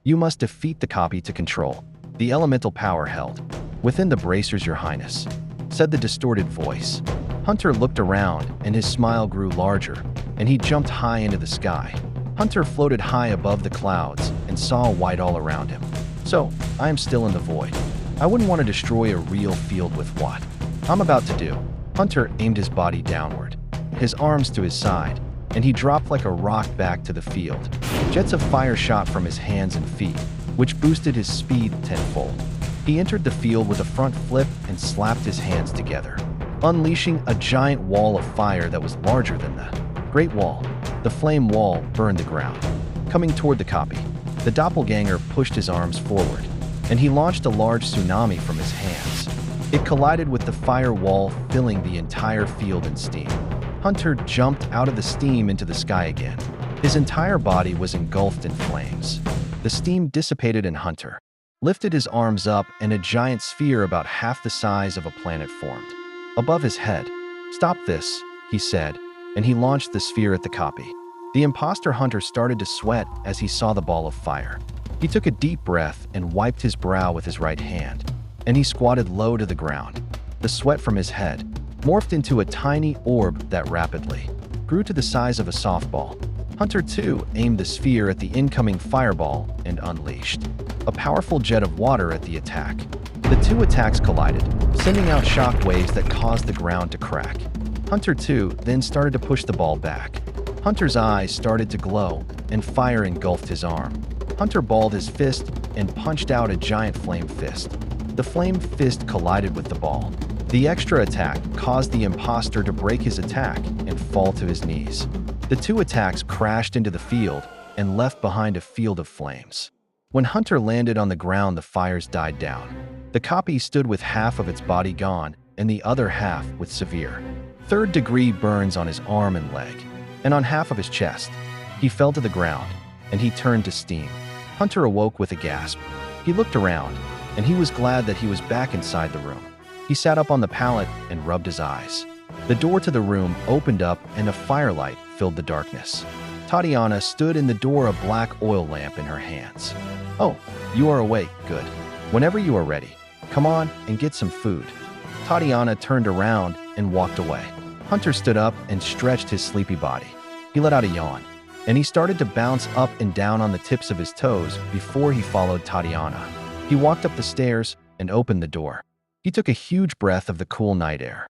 You must defeat the copy to control the elemental power held within the bracers, Your Highness," said the distorted voice. Hunter looked around, and his smile grew larger, and he jumped high into the sky. Hunter floated high above the clouds and saw white all around him. "So, I am still in the void. I wouldn't want to destroy a real field with what I'm about to do." Hunter aimed his body downward, his arms to his side, and he dropped like a rock back to the field. Jets of fire shot from his hands and feet, which boosted his speed tenfold. He entered the field with a front flip and slapped his hands together, unleashing a giant wall of fire that was larger than the Great Wall. The flame wall burned the ground. Coming toward the copy, the doppelganger pushed his arms forward, and he launched a large tsunami from his hands. It collided with the fire wall, filling the entire field in steam. Hunter jumped out of the steam into the sky again. His entire body was engulfed in flames. The steam dissipated, and Hunter lifted his arms up, and a giant sphere about half the size of a planet formed above his head. "Stop this," he said, and he launched the sphere at the copy. The imposter Hunter started to sweat as he saw the ball of fire. He took a deep breath and wiped his brow with his right hand, and he squatted low to the ground. The sweat from his head morphed into a tiny orb that rapidly grew to the size of a softball. Hunter, too, aimed the sphere at the incoming fireball and unleashed a powerful jet of water at the attack. The two attacks collided, sending out shock waves that caused the ground to crack. Hunter, too, then started to push the ball back. Hunter's eyes started to glow, and fire engulfed his arm. Hunter balled his fist and punched out a giant flame fist. The flame fist collided with the ball. The extra attack caused the imposter to break his attack and fall to his knees. The two attacks crashed into the field and left behind a field of flames. When Hunter landed on the ground, the fires died down. The copy stood with half of its body gone and the other half with severe third-degree burns on his arm and leg, and on half of his chest. He fell to the ground, and he turned to steam. Hunter awoke with a gasp. He looked around, and he was glad that he was back inside the room. He sat up on the pallet and rubbed his eyes. The door to the room opened up, and a firelight filled the darkness. Tatiana stood in the door, a black oil lamp in her hands. "Oh, you are awake. Good. Whenever you are ready, come on and get some food." Tatiana turned around and walked away. Hunter stood up and stretched his sleepy body. He let out a yawn, and he started to bounce up and down on the tips of his toes before he followed Tatiana. He walked up the stairs and opened the door. He took a huge breath of the cool night air.